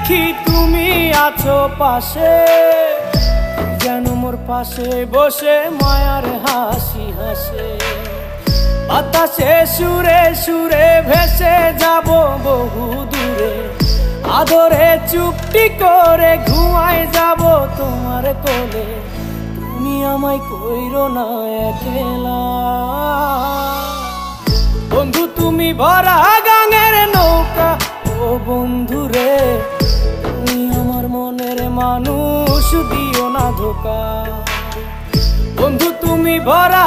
দেখি তুমি আছো পাশে, যেন মোর পাশে বসে মায়ার হাসি হাসে। বাতাসে সুরে সুরে ভেসে যাব বহু দূরে, আদরে চুপটি করে ঘুমায় যাব তোমার কোলে। তুমি আমায় কইরো না একলা বন্ধু, তুমি ভরা গাঙের নৌকা। ও বন্ধু রে, তুমি আমার মনের মানুষ, দিও না ধোকা। বন্ধু তুমি ভরা